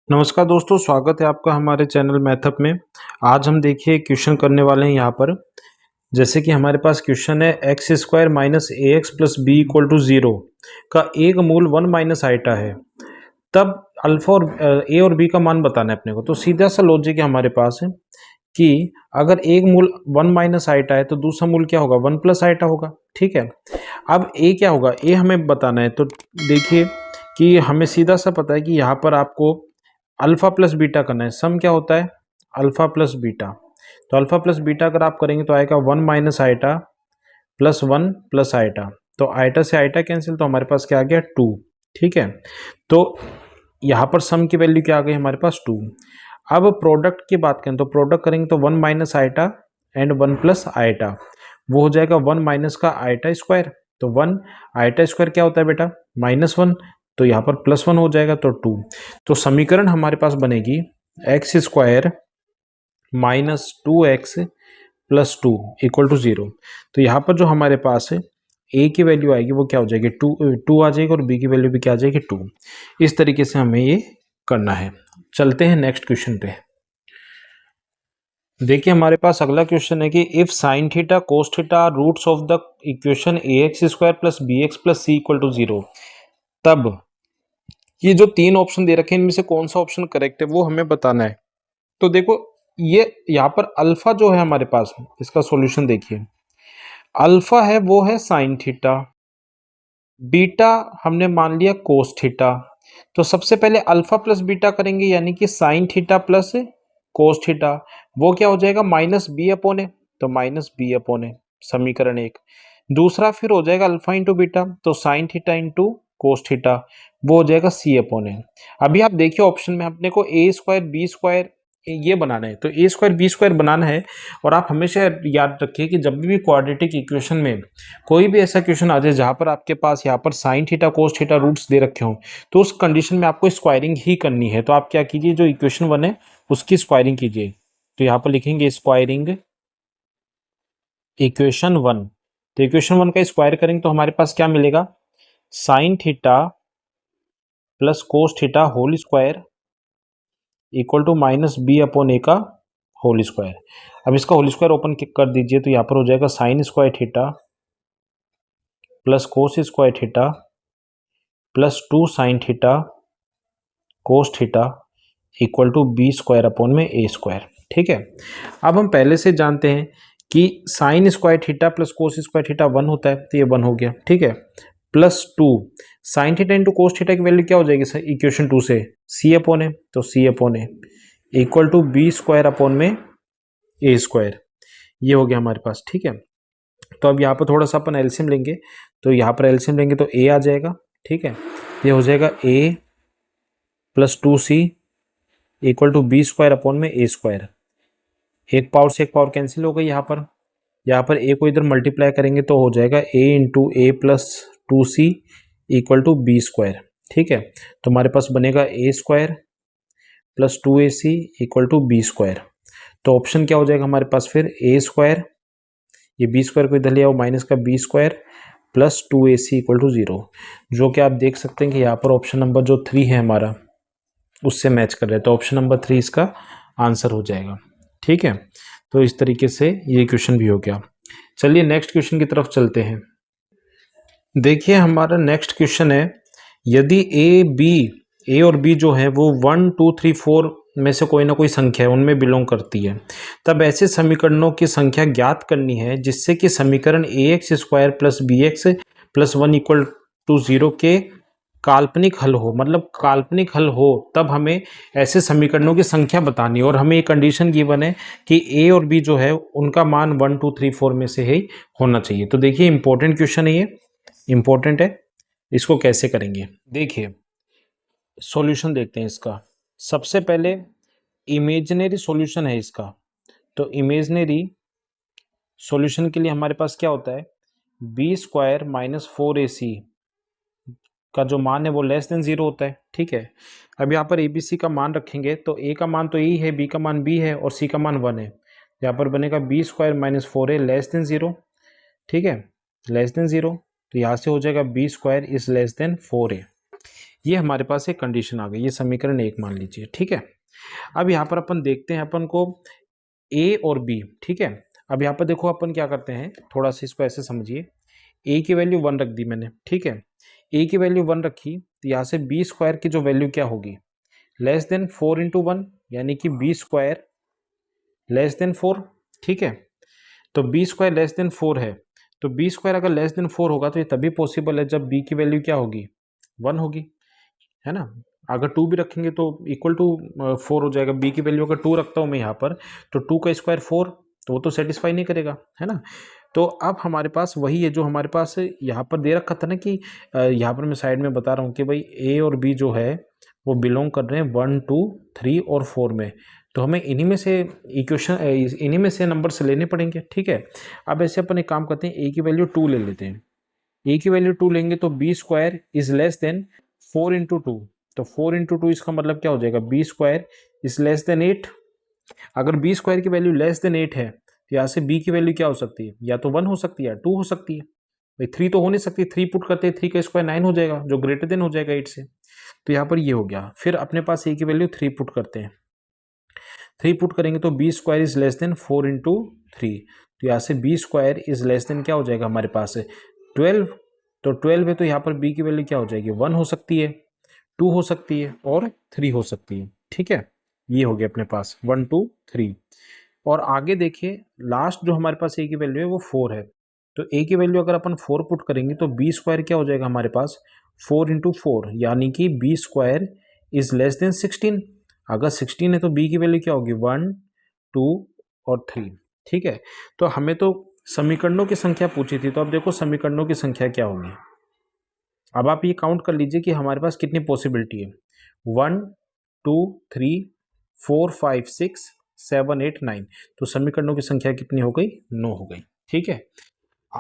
नमस्कार दोस्तों, स्वागत है आपका हमारे चैनल मैथअप में। आज हम देखिए क्वेश्चन करने वाले हैं यहाँ पर। जैसे कि हमारे पास क्वेश्चन है x square minus a x plus b equal to zero का एक मूल वन माइनस आइटा है, तब अल्फा और ए और बी का मान बताना है अपने को। तो सीधा सा लॉजिक है हमारे पास है कि अगर एक मूल वन माइनस आइटा है तो दूसरा मूल क्या होगा, वन प्लस आइटा होगा। ठीक है, अब ए क्या होगा, ए हमें बताना है। तो देखिए कि हमें सीधा सा पता है कि यहाँ पर आपको अल्फा प्लस बीटा करना है। सम क्या होता है, अल्फा प्लस बीटा। तो अल्फा प्लस बीटा अगर आप करेंगे तो आएगा one minus iota plus one plus iota. तो आइटा से आइटा कैंसिल, तो हमारे पास क्या आ गया, टू। ठीक है, तो यहाँ पर सम की वैल्यू क्या आ गई हमारे पास, टू। अब प्रोडक्ट की बात करें तो प्रोडक्ट करेंगे तो one minus iota and one plus iota, वो हो जाएगा वन माइनस का आइटा स्क्वायर। तो वन आइटा स्क्वायर क्या होता है बेटा, माइनस वन। तो यहाँ पर प्लस वन हो जाएगा, तो टू। तो समीकरण हमारे पास बनेगी x square minus two x plus two equal to zero. तो यहाँ पर जो हमारे पास है ए की वैल्यू आएगी वो क्या हो जाएगी, टू आ जाएगी, और बी की वैल्यू भी क्या आ जाएगी, टू। इस तरीके से हमें ये करना है। चलते हैं नेक्स्ट क्वेश्चन पे। देखिए हमारे पास अगला क्वेश्चन है कि if sine theta cos theta roots of the equation a x square plus B x plus c equal to zero, तब ये जो तीन ऑप्शन दे रखे हैं इनमें से कौन सा ऑप्शन करेक्ट है वो हमें बताना है। तो देखो ये यहाँ पर अल्फा जो है हमारे पास, इसका सॉल्यूशन देखिए। अल्फा है वो है साइन थीटा, बीटा हमने मान लिया कोस थीटा। तो सबसे पहले अल्फा प्लस बीटा करेंगे, यानी कि sign theta plus cos theta, वो क्या हो जाएगा, माइनस बी अपॉन ए। तो माइनस बी अपॉन ए, समीकरण एक। दूसरा फिर हो जाएगा अल्फा इंटू बीटा, तो sine theta into cos theta, वो हो जाएगा सी अपॉन ए। अभी आप देखिए ऑप्शन में अपने को ए स्क्वायर बी स्क्वायर ये बनाना है, तो ए स्क्वायर बी स्क्वायर बनाना है। और आप हमेशा याद रखिए कि जब भी क्वाड्रेटिक इक्वेशन में कोई भी ऐसा क्वेश्चन आ जाए जहां पर आपके पास यहाँ पर sine theta cos theta roots दे रखे हों, तो उस कंडीशन में आपको स्क्वायरिंग ही करनी है। तो आप क्या कीजिए, जो इक्वेशन वन है उसकी स्क्वायरिंग कीजिए। तो यहाँ पर लिखेंगे स्क्वायरिंग इक्वेशन वन। तो इक्वेशन वन का स्क्वायर करेंगे तो हमारे पास क्या मिलेगा, sine theta plus cos theta whole square equal to minus B upon A का होल स्क्वायर। अब इसका होल स्क्वायर ओपन कर दीजिए, तो यहाँ पर हो जाएगा sine square theta plus cos square theta plus two sine theta cos theta equal to B square upon में ए स्क्वायर। ठीक है, अब हम पहले से जानते हैं कि sign square theta plus cos square theta one होता है, तो ये वन हो गया। ठीक है, plus two sine theta into cos theta की वैल्यू क्या हो जाएगी सर, इक्वेशन टू से सी अपॉन ए, तो C upon A equal to B square upon में ए स्क्वायर, ये हो गया हमारे पास। ठीक है, तो अब यहाँ पर थोड़ा सा अपन एलसीएम लेंगे, तो यहाँ पर एलसीएम लेंगे तो ए आ जाएगा। ठीक है, ये हो जाएगा A plus two C equal to B square upon में ए स्क्वायर। एक पावर से एक पावर कैंसिल हो गई, यहाँ पर ए को इधर मल्टीप्लाई करेंगे तो हो जाएगा A into A plus two C equal to B square. ठीक है, तो हमारे पास बनेगा A square plus two A C equal to B square. तो ऑप्शन क्या हो जाएगा हमारे पास फिर, ए स्क्वायर, ये बी स्क्वायर को इधर ले आओ, माइनस का B square plus two A C equal to zero. जो कि आप देख सकते हैं कि यहाँ पर ऑप्शन नंबर जो थ्री है हमारा उससे मैच कर रहा है, तो ऑप्शन नंबर थ्री इसका आंसर हो जाएगा। ठीक है, तो इस तरीके से ये क्वेश्चन भी हो गया। चलिए नेक्स्ट क्वेश्चन की तरफ चलते हैं। देखिए हमारा नेक्स्ट क्वेश्चन है, यदि ए और बी जो है वो वन टू थ्री फोर में से कोई ना कोई संख्या है उनमें बिलोंग करती है, तब ऐसे समीकरणों की संख्या ज्ञात करनी है जिससे कि समीकरण A x square plus B x plus one equal to zero के काल्पनिक हल हो। मतलब काल्पनिक हल हो तब हमें ऐसे समीकरणों की संख्या बतानी है, और हमें एक कंडीशन गिवन है कि ए और बी जो है उनका मान वन टू थ्री फोर में से ही होना चाहिए। तो देखिए इंपॉर्टेंट क्वेश्चन है, ये इंपॉर्टेंट है। इसको कैसे करेंगे, देखिए सॉल्यूशन देखते हैं इसका। सबसे पहले इमेजिनरी सॉल्यूशन है इसका, तो इमेजिनरी सॉल्यूशन के लिए हमारे पास क्या होता है, बी स्क्वायर माइनस फोर ए सी का जो मान है वो लेस देन जीरो होता है। ठीक है, अब यहाँ पर ए बी सी का मान रखेंगे तो ए का मान तो ए है, बी का मान बी है और सी का मान वन है। यहाँ पर बनेगा बी स्क्वायर माइनस फोर ए लेस देन जीरो। ठीक है, लेस देन जीरो, तो यहाँ से हो जाएगा B square is less than four A. ये हमारे पास एक कंडीशन आ गई, ये समीकरण 1 मान लीजिए, ठीक है। अब यहाँ पर अपन देखते हैं अपन को ए और बी, ठीक है। अब यहाँ पर देखो अपन क्या करते हैं, थोड़ा सा इसको ऐसे समझिए। ए की वैल्यू 1 रख दी मैंने, ठीक है। ए की वैल्यू 1 रखी तो यहाँ से बी स्क्वायर की जो वैल्यू क्या होगी, लेस देन 4 इंटू 1, यानी कि बी स्क्वायर लेस देन 4, ठीक है। तो बी स्क्वायर लेस देन 4 है, तो बी स्क्वायर अगर लेस देन 4 होगा तो ये तभी पॉसिबल है जब बी की वैल्यू क्या होगी, 1 होगी, है ना। अगर 2 भी रखेंगे तो इक्वल टू 4 हो जाएगा। बी की वैल्यू अगर 2 रखता हूँ मैं यहाँ पर, तो 2 का स्क्वायर 4, तो वो तो सेटिस्फाई नहीं करेगा, है ना। तो अब हमारे पास वही है जो हमारे पास यहाँ पर दे रखा था ना कि यहाँ पर मैं साइड में बता रहा हूँ कि भाई ए और बी जो है वो बिलोंग कर रहे हैं 1, 2, 3 और 4 में। तो हमें इन्हीं में से इक्वेशन, इन्हीं में से नंबर्स लेने पड़ेंगे, ठीक है। अब ऐसे अपन एक काम करते हैं, ए की वैल्यू 2 ले लेते हैं। ए की वैल्यू 2 लेंगे तो b square is less than 4 into 2, तो 4 इंटू 2 इसका मतलब क्या हो जाएगा, B square is less than 8। अगर बी स्क्वायर की वैल्यू लेस देन 8 है तो यहाँ से बी की वैल्यू क्या हो सकती है, या तो 1 हो सकती है या 2 हो सकती है। भाई 3 तो हो नहीं सकती, 3 पुट करते हैं, 3 का स्क्वायर 9 हो जाएगा जो ग्रेटर देन हो जाएगा 8 से। तो यहाँ पर ये हो गया। फिर अपने पास ए की वैल्यू 3 पुट करते हैं, 3 पुट करेंगे तो b square is less than 4 into 3, तो यहाँ से b square is less than क्या हो जाएगा हमारे पास 12। तो 12 है तो यहाँ पर बी की वैल्यू क्या हो जाएगी, 1 हो सकती है, 2 हो सकती है और 3 हो सकती है, ठीक है। ये हो गया अपने पास 1, 2, 3। और आगे देखिए लास्ट जो हमारे पास ए की वैल्यू है वो 4 है, तो ए की वैल्यू अगर अपन 4 पुट करेंगे तो बी स्क्वायर क्या हो जाएगा हमारे पास, 4 इंटू 4, यानी कि b square is less than 16। अगर 16 है तो बी की वैल्यू क्या होगी, 1, 2 और 3, ठीक है। तो हमें तो समीकरणों की संख्या पूछी थी, तो अब देखो समीकरणों की संख्या क्या होगी। अब आप ये काउंट कर लीजिए कि हमारे पास कितनी पॉसिबिलिटी है, 1, 2, 3, 4, 5, 6, 7, 8, 9। तो समीकरणों की संख्या कितनी हो गई, 9 हो गई, ठीक है।